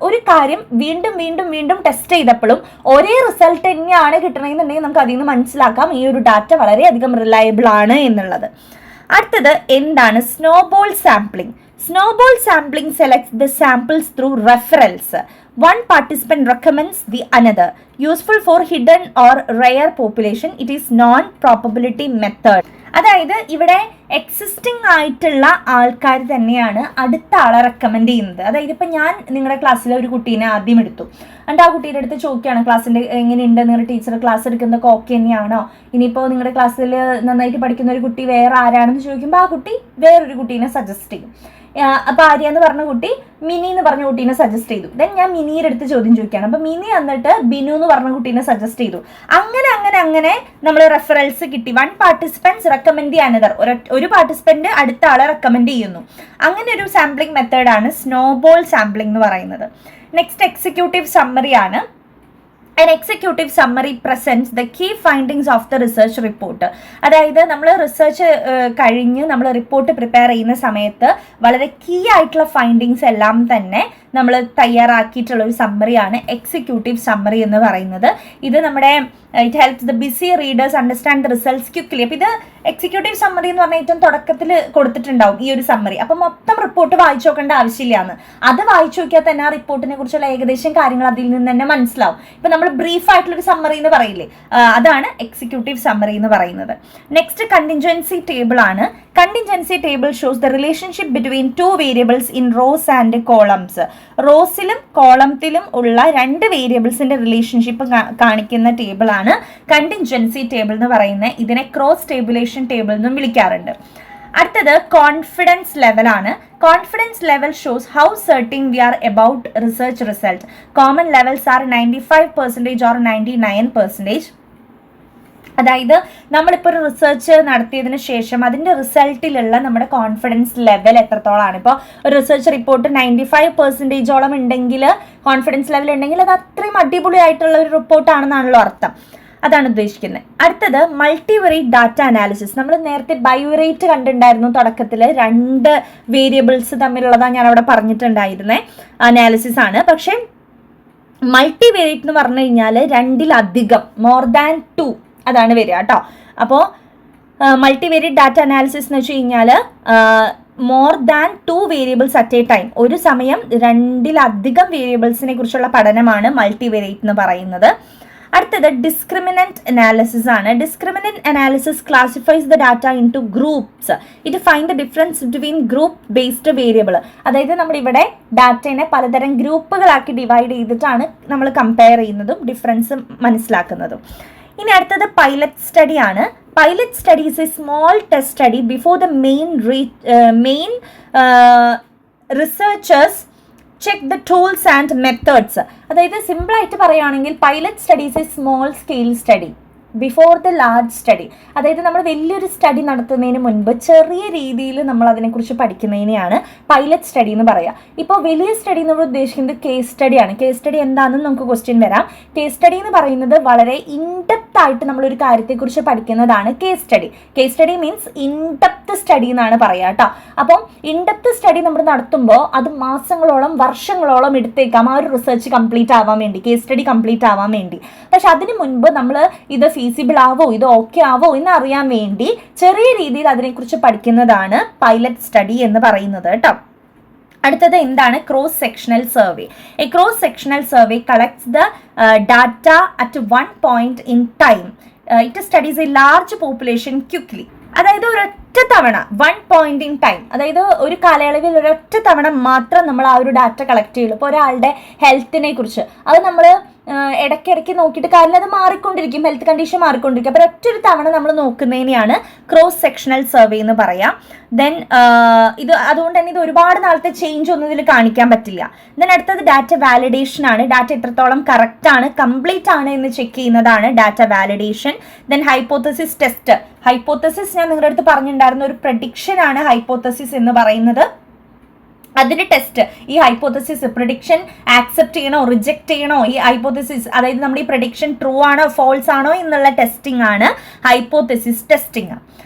ഒരു കാര്യം വീണ്ടും വീണ്ടും വീണ്ടും ടെസ്റ്റ് ചെയ്തപ്പോഴും ഒരേ റിസൾട്ട് തന്നെയാണ് കിട്ടണമെന്നുണ്ടെങ്കിൽ നമുക്ക് അതിൽ നിന്ന് മനസ്സിലാക്കാം ഈ ഒരു ഡാറ്റ വളരെയധികം റിലയബിൾ ആണ് എന്നുള്ളത്. അടുത്തത് എന്താണ് snowball sampling. Snowball sampling selects the samples through referrals. One participant recommends the another. Useful for hidden or rare population. It is non-probability method. അതായത് ഇവിടെ എക്സിസ്റ്റിംഗ് ആയിട്ടുള്ള ആൾക്കാർ തന്നെയാണ് അടുത്ത ആളെ റെക്കമെൻഡ് ചെയ്യുന്നത്. അതായത് ഇപ്പം ഞാൻ നിങ്ങളുടെ ക്ലാസ്സിലെ ഒരു കുട്ടീനെ ആദ്യം എടുത്തു, എന്നിട്ട് ആ കുട്ടീൻ്റെ അടുത്ത് ചോദിക്കുകയാണ് ക്ലാസ്സിൻ്റെ എങ്ങനെയുണ്ട്, നിങ്ങളുടെ ടീച്ചർ ക്ലാസ് എടുക്കുന്നതൊക്കെ ഓക്കെ തന്നെയാണോ, ഇനിയിപ്പോൾ നിങ്ങളുടെ ക്ലാസ്സിൽ നന്നായിട്ട് പഠിക്കുന്ന ഒരു കുട്ടി വേറെ ആരാണെന്ന് ചോദിക്കുമ്പോൾ ആ കുട്ടി വേറൊരു കുട്ടീനെ സജസ്റ്റ് ചെയ്യും. അപ്പോൾ ആര്യ എന്ന് പറഞ്ഞ കുട്ടി മിനി എന്ന് പറഞ്ഞ കുട്ടീനെ സജസ്റ്റ് ചെയ്തു. ദെൻ ഞാൻ മിനിയുടെ അടുത്ത് ചോദ്യം ചോദിക്കുകയാണ്. അപ്പോൾ മിനി എന്നിട്ട് ബിനു എന്ന് പറഞ്ഞ കുട്ടീനെ സജസ്റ്റ് ചെയ്തു. അങ്ങനെ അങ്ങനെ അങ്ങനെ നമ്മൾ റെഫറൻസ് കിട്ടി. One participants recommend the another. ഒരു പാർട്ടിസിപ്പന്റ് അടുത്ത ആളെ റെക്കമെൻഡ് ചെയ്യുന്നു. അങ്ങനെ ഒരു സാമ്പിളിംഗ് മെത്തേഡാണ് സ്നോബോൾ സാമ്പിളിംഗ് എന്ന് പറയുന്നത്. നെക്സ്റ്റ് എക്സിക്യൂട്ടീവ് സമ്മറി ആണ്. An executive summary presents the key findings of the research report. അതായത് നമ്മൾ റിസർച്ച് കഴിഞ്ഞ് നമ്മൾ റിപ്പോർട്ട് പ്രിപ്പയർ ചെയ്യുന്ന സമയത്ത് വളരെ കീ ആയിട്ടുള്ള ഫൈൻഡിങ്സ് എല്ലാം തന്നെ നമ്മൾ തയ്യാറാക്കിയിട്ടുള്ള ഒരു സമ്മറിയാണ് എക്സിക്യൂട്ടീവ് സമ്മറി എന്ന് പറയുന്നത്. ഇത് നമ്മുടെ it helps the busy readers understand the results quickly. അപ്പോൾ ഇത് എക്സിക്യൂട്ടീവ് സമ്മറി എന്ന് പറഞ്ഞാൽ ഏറ്റവും തുടക്കത്തിൽ കൊടുത്തിട്ടുണ്ടാവും ഈ ഒരു സമ്മറി. അപ്പോൾ മൊത്തം റിപ്പോർട്ട് വായിച്ചു നോക്കേണ്ട ആവശ്യമില്ലാന്ന്. അത് വായിച്ചു നോക്കിയാൽ തന്നെ ആ റിപ്പോർട്ടിനെ കുറിച്ചുള്ള ഏകദേശം കാര്യങ്ങൾ അതിൽ നിന്ന് തന്നെ മനസ്സിലാവും. ഇപ്പം നമ്മൾ ബ്രീഫ് ആയിട്ടുള്ളൊരു സമ്മറി എന്ന് പറയില്ലേ, അതാണ് എക്സിക്യൂട്ടീവ് സമ്മറി എന്ന് പറയുന്നത്. നെക്സ്റ്റ് കണ്ടിൻജൻസി ടേബിൾ ആണ്. Contingency table shows the relationship between 2 variables in rows and columns. റോസിലും കോളത്തിലും ഉള്ള 2 വേരിയബിൾസിന്റെ റിലേഷൻഷിപ്പ് കാണിക്കുന്ന ടേബിൾ ആണ് കണ്ടിൻജൻസി ടേബിൾ എന്ന് പറയുന്നത്. ഇതിനെ ക്രോസ് ടേബുലേഷൻ ടേബിൾ എന്നും വിളിക്കാറുണ്ട്. അടുത്തത് കോൺഫിഡൻസ് ലെവൽ ആണ്. Confidence level shows how certain we are about research result. Common levels are 95% or 99%. അതായത് നമ്മളിപ്പോൾ ഒരു റിസർച്ച് നടത്തിയതിന് ശേഷം അതിൻ്റെ റിസൾട്ടിലുള്ള നമ്മുടെ കോൺഫിഡൻസ് ലെവൽ എത്രത്തോളമാണ്. ഇപ്പോൾ ഒരു റിസർച്ച് റിപ്പോർട്ട് 95% ഉണ്ടെങ്കിൽ, കോൺഫിഡൻസ് ലെവൽ ഉണ്ടെങ്കിൽ അത് അത്രയും അടിപൊളിയായിട്ടുള്ള ഒരു റിപ്പോർട്ടാണെന്നാണല്ലോ അർത്ഥം. അതാണ് ഉദ്ദേശിക്കുന്നത്. അടുത്തത് മൾട്ടിവറേറ്റ് ഡാറ്റ അനാലിസിസ്. നമ്മൾ നേരത്തെ ബൈവറേറ്റ് കണ്ടിട്ടുണ്ടായിരുന്നു തുടക്കത്തിൽ. 2 വേരിയബിൾസ് തമ്മിലുള്ളതാണ് ഞാൻ അവിടെ പറഞ്ഞിട്ടുണ്ടായിരുന്നത് അനാലിസിസ് ആണ്. പക്ഷേ മൾട്ടിവേരിയറ്റ് എന്ന് പറഞ്ഞു കഴിഞ്ഞാൽ 2-ലധികം, മോർ ദാൻ 2 അതാണ് വരിക കേട്ടോ. അപ്പോൾ മൾട്ടിവേരിയറ്റ് ഡാറ്റ അനാലിസിസ് എന്ന് വെച്ച് കഴിഞ്ഞാൽ more than 2 variables at A time. ഒരു സമയം 2-ലധികം വേരിയബിൾസിനെ കുറിച്ചുള്ള പഠനമാണ് മൾട്ടിവേരിയറ്റ് എന്ന് പറയുന്നത്. അടുത്തത് ഡിസ്ക്രിമിനന്റ് അനാലിസിസ് ആണ്. Discriminant analysis classifies the data in to groups. It find the difference between group based variable. അതായത് നമ്മളിവിടെ ഡാറ്റയെ പലതരം ഗ്രൂപ്പുകളാക്കി ഡിവൈഡ് ചെയ്തിട്ടാണ് നമ്മൾ കമ്പയർ ചെയ്യുന്നതും ഡിഫറൻസ് മനസ്സിലാക്കുന്നതും. ഇനി അടുത്തത് പൈലറ്റ് സ്റ്റഡി ആണ്. Pilot study is A small test study before the main researchers check the tools and methods. അതായത് സിമ്പിളായിട്ട് പറയുകയാണെങ്കിൽ pilot studies A small scale study before the large study. അതായത് നമ്മൾ വലിയൊരു സ്റ്റഡി നടത്തുന്നതിന് മുൻപ് ചെറിയ രീതിയിൽ നമ്മൾ അതിനെക്കുറിച്ച് പഠിക്കുന്നതിനെയാണ് പൈലറ്റ് സ്റ്റഡി എന്ന് പറയുക. ഇപ്പോൾ വലിയ സ്റ്റഡി നമ്മൾ ഉദ്ദേശിക്കുന്നത് കേസ് സ്റ്റഡിയാണ്. കേസ് സ്റ്റഡി എന്താണെന്ന് നമുക്ക് ക്വസ്റ്റ്യൻ വരാം. കേസ് സ്റ്റഡി എന്ന് പറയുന്നത് വളരെ ഇൻഡെപ്ത് ആയിട്ട് നമ്മളൊരു കാര്യത്തെക്കുറിച്ച് പഠിക്കുന്നതാണ് case study. Case study means in-depth study എന്നാണ് പറയുക കേട്ടോ. അപ്പം ഇൻഡെപ്ത് സ്റ്റഡി നമ്മൾ നടത്തുമ്പോൾ അത് മാസങ്ങളോളം വർഷങ്ങളോളം എടുത്തേക്കാം ആ ഒരു റിസർച്ച് കംപ്ലീറ്റ് ആവാൻ വേണ്ടി, കേസ് സ്റ്റഡി കംപ്ലീറ്റ് ആവാൻ വേണ്ടി. പക്ഷെ അതിന് മുൻപ് നമ്മൾ ഇത് ഫീസിബിൾ ആവോ, ഇത് ഓക്കെ ആവോ എന്ന് അറിയാൻ വേണ്ടി ചെറിയ രീതിയിൽ അതിനെക്കുറിച്ച് പഠിക്കുന്നതാണ് പൈലറ്റ് സ്റ്റഡി എന്ന് പറയുന്നത് കേട്ടോ. അടുത്തത് എന്താണ്? Cross sectional survey. A cross sectional survey collects the data at one point in time. It studies A large population quickly. അതായത് ഒരൊറ്റ തവണ, വൺ പോയിന്റ് ഇൻ ടൈം, അതായത് ഒരു കാലയളവിൽ ഒരൊറ്റ തവണ മാത്രം നമ്മൾ ആ ഒരു ഡാറ്റ കളക്ട് ചെയ്യുള്ളൂ. ഇപ്പോൾ ഒരാളുടെ ഹെൽത്തിനെ കുറിച്ച് അത് നമ്മൾ ഇടയ്ക്കിടയ്ക്ക് നോക്കിയിട്ട് കാര്യമില്ല, അത് മാറിക്കൊണ്ടിരിക്കും, ഹെൽത്ത് കണ്ടീഷൻ മാറിക്കൊണ്ടിരിക്കും. അപ്പോൾ ഒറ്റൊരു തവണ നമ്മൾ നോക്കുന്നതിനെയാണ് ക്രോസ് സെക്ഷണൽ സർവേ എന്ന് പറയാം. ദെൻ ഇത് അതുകൊണ്ട് തന്നെ ഇത് ഒരുപാട് നാളത്തെ ചേഞ്ച് ഒന്നും ഇതിൽ കാണിക്കാൻ പറ്റില്ല. ദെൻ അടുത്തത് ഡാറ്റ വാലിഡേഷൻ ആണ്. ഡാറ്റ എത്രത്തോളം കറക്റ്റ് ആണ്, കംപ്ലീറ്റ് ആണ് എന്ന് ചെക്ക് ചെയ്യുന്നതാണ് data validation. Then hypothesis test. Hypothesis ഞാൻ നിങ്ങളുടെ അടുത്ത് പറഞ്ഞിട്ടുണ്ടായിരുന്ന ഒരു പ്രഡിക്ഷൻ ആണ് ഹൈപ്പോത്തസിസ് എന്ന് പറയുന്നത്. അതിന്റെ ടെസ്റ്റ്, ഈ ഹൈപ്പോത്തസിസ് പ്രിഡിക്ഷൻ ആക്സെപ്റ്റ് ചെയ്യണോ റിജക്ട് ചെയ്യണോ, ഈ ഹൈപ്പോത്തസിസ് അതായത് നമ്മുടെ ഈ പ്രഡിക്ഷൻ ട്രൂ ആണോ ഫോൾസ് ആണോ എന്നുള്ള ടെസ്റ്റിംഗ് ആണ് ഹൈപ്പോത്തസിസ് ടെസ്റ്റിംഗ്.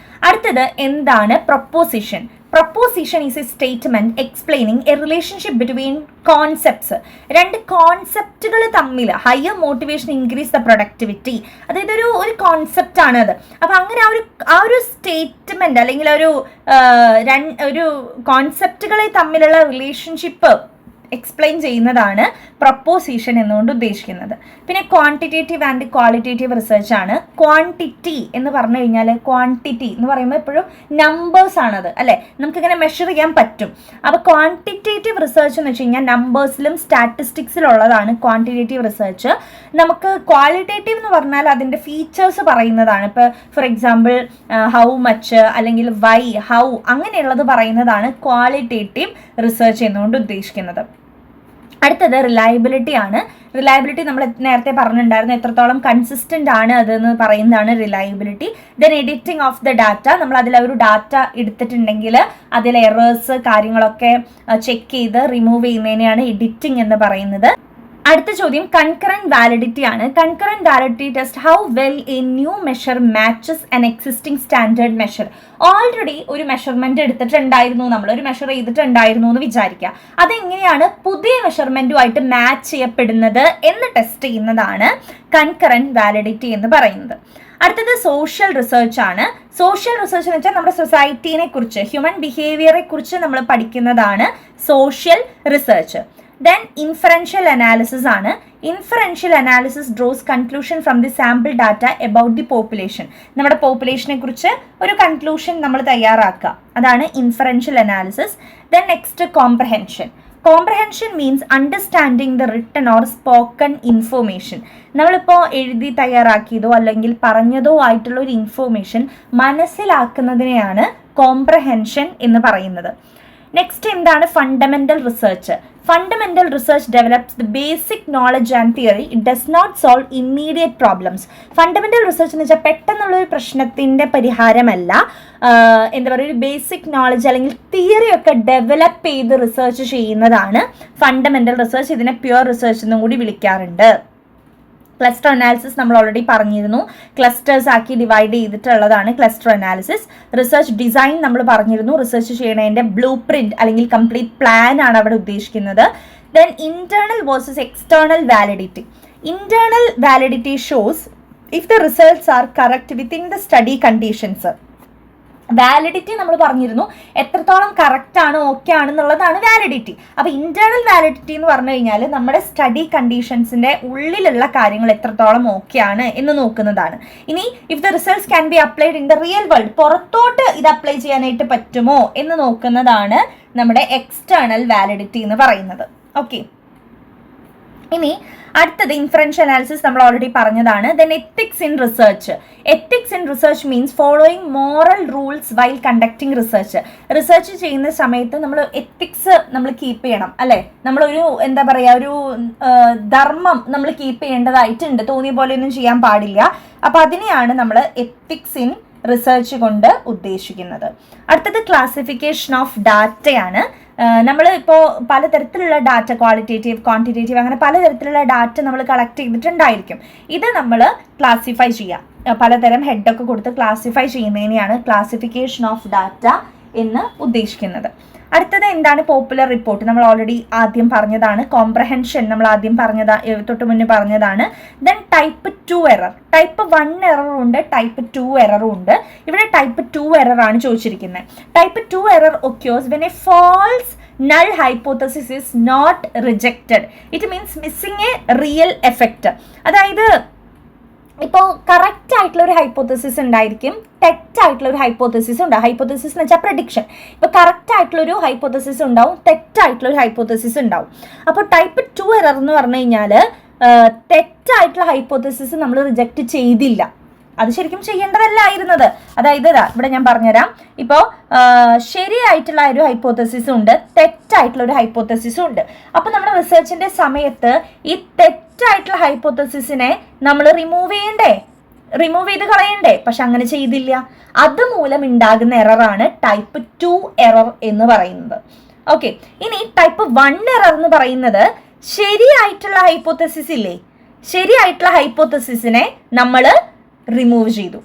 അടുത്തത് എന്താണ്? Proposition. Proposition is A statement explaining A relationship between concepts. രണ്ട് കോൺസെപ്റ്റുകൾ തമ്മിൽ higher motivation increase the productivity. അതായത് ഒരു കോൺസെപ്റ്റ് ആണ് അത്. അപ്പം അങ്ങനെ ആ ഒരു സ്റ്റേറ്റ്മെന്റ് അല്ലെങ്കിൽ ഒരു കോൺസെപ്റ്റുകളെ തമ്മിലുള്ള റിലേഷൻഷിപ്പ് എക്സ്പ്ലെയിൻ ചെയ്യുന്നതാണ് പ്രൊപ്പോസിഷൻ എന്നുകൊണ്ട് ഉദ്ദേശിക്കുന്നത്. പിന്നെ ക്വാണ്ടിറ്റേറ്റീവ് ആൻഡ് ക്വാളിറ്റേറ്റീവ് റിസർച്ച് ആണ്. ക്വാണ്ടിറ്റി എന്ന് പറഞ്ഞു കഴിഞ്ഞാൽ, ക്വാണ്ടിറ്റി എന്ന് പറയുമ്പോൾ എപ്പോഴും നമ്പേഴ്സ് ആണത് അല്ലേ, നമുക്കിങ്ങനെ മെഷർ ചെയ്യാൻ പറ്റും. അപ്പോൾ ക്വാണ്ടിറ്റേറ്റീവ് റിസർച്ച് എന്ന് വെച്ച് കഴിഞ്ഞാൽ നമ്പേഴ്സിലും സ്റ്റാറ്റിസ്റ്റിക്സിലുള്ളതാണ് ക്വാണ്ടിറ്റേറ്റീവ് റിസർച്ച്. നമുക്ക് ക്വാളിറ്റേറ്റീവ് എന്ന് പറഞ്ഞാൽ അതിൻ്റെ ഫീച്ചേഴ്സ് പറയുന്നതാണ്. ഇപ്പോൾ ഫോർ എക്സാമ്പിൾ ഹൗ മച്ച് അല്ലെങ്കിൽ വൈ, ഹൗ അങ്ങനെയുള്ളത് പറയുന്നതാണ് ക്വാളിറ്റേറ്റീവ് റിസർച്ച് എന്നുകൊണ്ട് ഉദ്ദേശിക്കുന്നത്. അടുത്തത് റിലയബിലിറ്റി ആണ്. റിലയബിലിറ്റി നമ്മൾ നേരത്തെ പറഞ്ഞിട്ടുണ്ടായിരുന്നു, എത്രത്തോളം കൺസിസ്റ്റന്റ് ആണ് അതെന്ന് പറയുന്നതാണ് reliability. Then editing of the data. നമ്മൾ അതിലൊരു ഡാറ്റ എടുത്തിട്ടുണ്ടെങ്കിൽ അതിലെ എറേഴ്സ് കാര്യങ്ങളൊക്കെ ചെക്ക് ചെയ്ത് റിമൂവ് ചെയ്യുന്നതിനെയാണ് എഡിറ്റിംഗ് എന്ന് പറയുന്നത്. അടുത്ത ചോദ്യം കൺകറന്റ് വാലിഡിറ്റി ആണ്. Concurrent validity test how well A new measure matches an existing standard measure. Already ഒരു മെഷർമെന്റ് എടുത്തിട്ടുണ്ടായിരുന്നു, നമ്മളൊരു മെഷർ ചെയ്തിട്ടുണ്ടായിരുന്നു എന്ന് വിചാരിക്കുക. അതെങ്ങനെയാണ് പുതിയ മെഷർമെന്റുമായിട്ട് മാച്ച് ചെയ്യപ്പെടുന്നത് എന്ന് ടെസ്റ്റ് ചെയ്യുന്നതാണ് കൺകറന്റ് വാലിഡിറ്റി എന്ന് പറയുന്നത്. അടുത്തത് സോഷ്യൽ റിസർച്ച് ആണ്. സോഷ്യൽ റിസർച്ച് എന്ന് വെച്ചാൽ നമ്മുടെ സൊസൈറ്റീനെ കുറിച്ച്, ഹ്യൂമൻ ബിഹേവിയറെ കുറിച്ച് നമ്മൾ പഠിക്കുന്നതാണ് social research. Then inferential analysis ആണ്. Inferential analysis draws conclusion from the sample data about the population. നമ്മുടെ പോപ്പുലേഷനെ കുറിച്ച് ഒരു കൺക്ലൂഷൻ നമ്മൾ തയ്യാറാക്കുക, അതാണ് inferential analysis. Then next comprehension. Comprehension means understanding the written or spoken information. നമ്മളിപ്പോൾ എഴുതി തയ്യാറാക്കിയതോ അല്ലെങ്കിൽ പറഞ്ഞതോ ആയിട്ടുള്ള ഒരു ഇൻഫോർമേഷൻ മനസ്സിലാക്കുന്നതിനെയാണ് കോംപ്രഹെൻഷൻ എന്ന് പറയുന്നത്. നെക്സ്റ്റ് എന്താണ്? Fundamental research. Fundamental research develops the basic knowledge and theory. It does not solve immediate problems. Fundamental research എന്ന് വെച്ചാൽ പെട്ടെന്നുള്ളൊരു പ്രശ്നത്തിൻ്റെ പരിഹാരമല്ല, എന്താ പറയുക, ഒരു ബേസിക് നോളജ് അല്ലെങ്കിൽ തിയറി ഒക്കെ ഡെവലപ്പ് ചെയ്ത് റിസർച്ച് ചെയ്യുന്നതാണ് ഫണ്ടമെന്റൽ റിസർച്ച്. ഇതിനെ പ്യുവർ റിസർച്ച് എന്നും കൂടി വിളിക്കാറുണ്ട്. ക്ലസ്റ്റർ അനാലിസിസ് നമ്മൾ ഓൾറെഡി പറഞ്ഞിരുന്നു, ക്ലസ്റ്റേഴ്സ് ആക്കി ഡിവൈഡ് ചെയ്തിട്ടുള്ളതാണ് ക്ലസ്റ്റർ അനാലിസിസ്. റിസർച്ച് ഡിസൈൻ നമ്മൾ പറഞ്ഞിരുന്നു, റിസർച്ച് ചെയ്യണതിൻ്റെ ബ്ലൂ പ്രിന്റ് അല്ലെങ്കിൽ കംപ്ലീറ്റ് പ്ലാൻ ആണ് അവിടെ ഉദ്ദേശിക്കുന്നത്. Then internal versus external validity. Internal validity shows if the results are correct within the study conditions. Validity നമ്മൾ പറഞ്ഞിരുന്നു, എത്രത്തോളം കറക്റ്റ് ആണ്, ഓക്കെ ആണെന്നുള്ളതാണ് വാലിഡിറ്റി. അപ്പോൾ ഇന്റേണൽ വാലിഡിറ്റി എന്ന് പറഞ്ഞു കഴിഞ്ഞാൽ നമ്മുടെ സ്റ്റഡി കണ്ടീഷൻസിന്റെ ഉള്ളിലുള്ള കാര്യങ്ങൾ എത്രത്തോളം ഓക്കെ ആണ് എന്ന് നോക്കുന്നതാണ്. ഇനി if the results can be applied in the real world, പുറത്തോട്ട് ഇത് അപ്ലൈ ചെയ്യാനായിട്ട് പറ്റുമോ എന്ന് നോക്കുന്നതാണ് നമ്മുടെ എക്സ്റ്റേണൽ വാലിഡിറ്റി എന്ന് പറയുന്നത്. ഓക്കെ, ഇനി അടുത്തത് ഇൻഫറൻഷ്യൽ അനാലിസിസ് നമ്മൾ ഓൾറെഡി പറഞ്ഞതാണ്. Then ethics in research. Ethics in research means following moral rules while conducting research. Research ചെയ്യുന്ന സമയത്ത് നമ്മൾ എത്തിക്സ് നമ്മൾ കീപ്പ് ചെയ്യണം അല്ലെ. നമ്മളൊരു എന്താ പറയുക, ഒരു ധർമ്മം നമ്മൾ കീപ്പ് ചെയ്യേണ്ടതായിട്ടുണ്ട്. തോന്നിയ പോലെയൊന്നും ചെയ്യാൻ പാടില്ല. അപ്പൊ അതിനെയാണ് നമ്മൾ എത്തിക്സ് ഇൻ റിസർച്ച് കൊണ്ട് ഉദ്ദേശിക്കുന്നത്. അടുത്തത് ക്ലാസിഫിക്കേഷൻ ഓഫ് ഡാറ്റയാണ്. നമ്മൾ ഇപ്പോൾ പലതരത്തിലുള്ള ഡാറ്റ, ക്വാളിറ്റേറ്റീവ്, ക്വാണ്ടിറ്റേറ്റീവ്, അങ്ങനെ പലതരത്തിലുള്ള ഡാറ്റ നമ്മൾ കളക്ട് ചെയ്തിട്ടുണ്ടായിരിക്കും. ഇത് നമ്മൾ ക്ലാസിഫൈ ചെയ്യാം. പലതരം ഹെഡൊക്കെ കൊടുത്ത് ക്ലാസിഫൈ ചെയ്യുന്നതിനെയാണ് ക്ലാസിഫിക്കേഷൻ ഓഫ് ഡാറ്റ എന്ന് ഉദ്ദേശിക്കുന്നത്. അടുത്തത് എന്താണ്? Popular report. നമ്മൾ ഓൾറെഡി ആദ്യം പറഞ്ഞതാണ്. കോംപ്രഹെൻഷൻ നമ്മൾ ആദ്യം തൊട്ട് മുന്നേ പറഞ്ഞതാണ്. Then type 2 error. ടൈപ്പ് 1 എററും ഉണ്ട്, ടൈപ്പ് 2 എററും ഉണ്ട്. ഇവിടെ ടൈപ്പ് 2 എറർ ആണ് ചോദിച്ചിരിക്കുന്നത്. Type 2 error occurs when a false null hypothesis is not rejected. It means missing a real effect. അതായത് ഇപ്പോൾ കറക്റ്റ് ആയിട്ടുള്ള ഒരു ഹൈപ്പോത്തസിസ് ഉണ്ടായിരിക്കും, തെറ്റായിട്ടുള്ള ഒരു ഹൈപ്പോത്തസിസ് ഉണ്ടാവും. ഹൈപ്പോത്തസിസ് എന്ന് വെച്ചാൽ പ്രഡിക്ഷൻ. ഇപ്പോൾ കറക്റ്റ് ആയിട്ടുള്ള ഒരു ഹൈപ്പോത്തസിസ് ഉണ്ടാവും, തെറ്റായിട്ടുള്ള ഒരു ഹൈപ്പോത്തസിസ് ഉണ്ടാവും. അപ്പോൾ ടൈപ്പ് 2 എറർ എന്ന് പറഞ്ഞു കഴിഞ്ഞാൽ തെറ്റായിട്ടുള്ള ഹൈപ്പോത്തസിസ് നമ്മൾ റിജക്റ്റ് ചെയ്തില്ല. അത് ശരിക്കും ചെയ്യേണ്ടതല്ലായിരുന്നത്. അതായത് ഇവിടെ ഞാൻ പറഞ്ഞുതരാം. ഇപ്പോൾ ശരിയായിട്ടുള്ള ഒരു ഹൈപ്പോത്തസിസും ഉണ്ട്, തെറ്റായിട്ടുള്ള ഒരു ഹൈപ്പോത്തസിസും ഉണ്ട്. അപ്പോൾ നമ്മുടെ റിസർച്ചിന്റെ സമയത്ത് ഈ തെറ്റായിട്ടുള്ള ഹൈപ്പോത്തസിസിനെ നമ്മൾ റിമൂവ് ചെയ്ത് കളയണ്ടേ? പക്ഷെ അങ്ങനെ ചെയ്തില്ല. അതുമൂലം ഉണ്ടാകുന്ന എററാണ് ടൈപ്പ് 2 എറർ എന്ന് പറയുന്നത്. ഓക്കെ, ഇനി ടൈപ്പ് 1 എറർ എന്ന് പറയുന്നത് ശരിയായിട്ടുള്ള ഹൈപ്പോത്തസിസ് ഇല്ലേ, ശരിയായിട്ടുള്ള ഹൈപ്പോത്തസിസിനെ നമ്മൾ റിമൂവ് ചെയ്തു.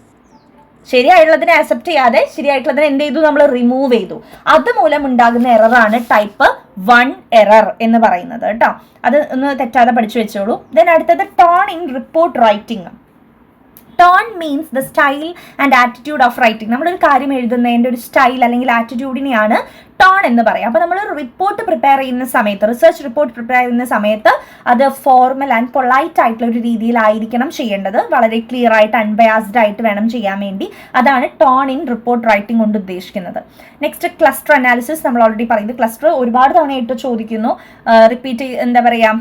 ശരിയായിട്ടുള്ളതിനെ അക്സെപ്റ്റ് ചെയ്യാതെ ശരിയായിട്ടുള്ളതിനെ എന്ത് ചെയ്തു? നമ്മൾ റിമൂവ് ചെയ്തു. അതുമൂലം ഉണ്ടാകുന്ന എററാണ് ടൈപ്പ് 1 എറർ എന്ന് പറയുന്നത് കേട്ടോ. അത് ഒന്ന് തെറ്റാതെ പഠിച്ചു വെച്ചോളൂ. ദെൻ അടുത്തത് tone in report writing. Tone means the style and attitude of writing. നമ്മളൊരു കാര്യം എഴുതുന്നതിൻ്റെ ഒരു സ്റ്റൈൽ അല്ലെങ്കിൽ ആറ്റിറ്റ്യൂഡിനെയാണ് ടോൺ എന്ന് പറയാം. അപ്പോൾ നമ്മൾ റിപ്പോർട്ട് പ്രിപ്പയർ ചെയ്യുന്ന സമയത്ത്, റിസർച്ച് റിപ്പോർട്ട് പ്രിപ്പയർ ചെയ്യുന്ന സമയത്ത് അത് ഫോർമൽ ആൻഡ് പൊളൈറ്റ് ആയിട്ടുള്ള ഒരു രീതിയിലായിരിക്കണം ചെയ്യേണ്ടത്. വളരെ ക്ലിയർ ആയിട്ട് അൺബയാസ്ഡ് ആയിട്ട് വേണം ചെയ്യാൻ വേണ്ടി. അതാണ് ടോൺ ഇൻ റിപ്പോർട്ട് റൈറ്റിംഗ് കൊണ്ട് ഉദ്ദേശിക്കുന്നത്. Next cluster analysis. നമ്മൾ ഓൾറെഡി പറയുന്നത് ക്ലസ്റ്റർ ഒരുപാട് തവണയായിട്ട് ചോദിക്കുന്നു. റിപ്പീറ്റ് എന്താ പറയുക,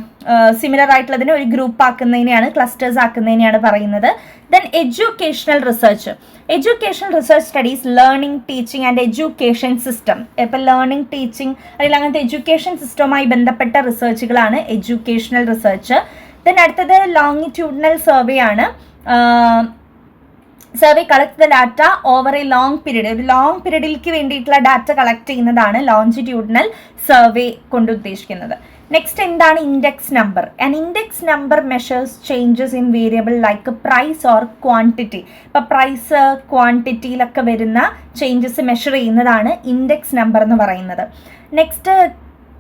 സിമിലർ ആയിട്ടുള്ളതിനെ ഒരു ഗ്രൂപ്പ് ആക്കുന്നതിനെയാണ്, ക്ലസ്റ്റേഴ്സ് ആക്കുന്നതിനെയാണ് പറയുന്നത്. Then educational research. Educational research studies learning, teaching and education system. ഇപ്പം ലേണിംഗ്, ടീച്ചിങ് അല്ലെങ്കിൽ അങ്ങനത്തെ എഡ്യൂക്കേഷൻ സിസ്റ്റവുമായി ബന്ധപ്പെട്ട റിസർച്ചുകളാണ് എഡ്യൂക്കേഷണൽ റിസർച്ച്. ദെൻ അടുത്തത് ലോങ്ങിറ്റ്യൂഡിനൽ സർവേ ആണ്. Survey collect the data over a long period. ഒരു ലോങ് പീരീഡിലേക്ക് വേണ്ടിയിട്ടുള്ള ഡാറ്റ കളക്ട് ചെയ്യുന്നതാണ് ലോഞ്ചിറ്റ്യൂഡിനൽ സർവേ കൊണ്ട് ഉദ്ദേശിക്കുന്നത്. നെക്സ്റ്റ് എന്താണ് index number? An index number measures changes in variable like price or quantity. ഇപ്പം പ്രൈസ്, ക്വാണ്ടിറ്റിയിലൊക്കെ വരുന്ന ചേഞ്ചസ് മെഷർ ചെയ്യുന്നതാണ് ഇൻഡെക്സ് നമ്പർ എന്ന് പറയുന്നത്. നെക്സ്റ്റ്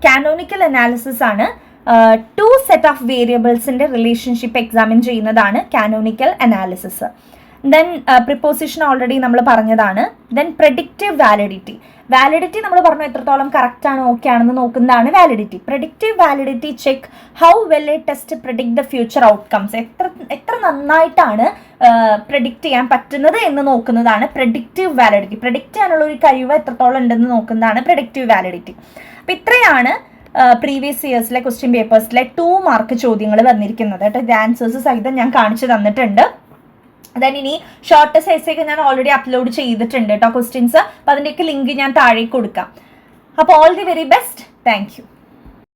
കാനോണിക്കൽ അനാലിസിസ് ആണ്. 2 സെറ്റ് ഓഫ് വേരിയബിൾസിൻ്റെ റിലേഷൻഷിപ്പ് എക്സാമിൻ ചെയ്യുന്നതാണ് canonical analysis. Then preposition already നമ്മൾ പറഞ്ഞതാണ്. Then predictive validity. വാലിഡിറ്റി നമ്മൾ പറഞ്ഞു എത്രത്തോളം കറക്റ്റ് ആണ്, ഓക്കെ ആണെന്ന് നോക്കുന്നതാണ് validity. Predictive validity check how well A test predict the future outcomes. എത്ര നന്നായിട്ടാണ് പ്രെഡിക്റ്റ് ചെയ്യാൻ പറ്റുന്നത് എന്ന് നോക്കുന്നതാണ് പ്രെഡിക്റ്റീവ് വാലിഡിറ്റി. പ്രെഡിക്റ്റ് ചെയ്യാനുള്ള ഒരു കഴിവ് എത്രത്തോളം ഉണ്ടെന്ന് നോക്കുന്നതാണ് പ്രെഡിക്റ്റീവ് വാലിഡിറ്റി. അപ്പം ഇത്രയാണ് പ്രീവിയസ് ഇയേഴ്സിലെ ക്വസ്റ്റ്യൻ പേപ്പേഴ്സിലെ 2 മാർക്ക് ചോദ്യങ്ങൾ വന്നിരിക്കുന്നത് കേട്ടോ. ഇത് ആൻസേഴ്സ് സഹിതം ഞാൻ കാണിച്ചു തന്നിട്ടുണ്ട്. ദെൻ ഇനി ഷോർട്ടസ്റ്റ് എസ്സേക്ക് ഞാൻ ഓൾറെഡി അപ്ലോഡ് ചെയ്തിട്ടുണ്ട് കേട്ടോ ക്വസ്റ്റ്യൻസ്. അപ്പോൾ അതിൻ്റെയൊക്കെ ലിങ്ക് ഞാൻ താഴേക്ക് കൊടുക്കാം. അപ്പോൾ all the very best. Thank you.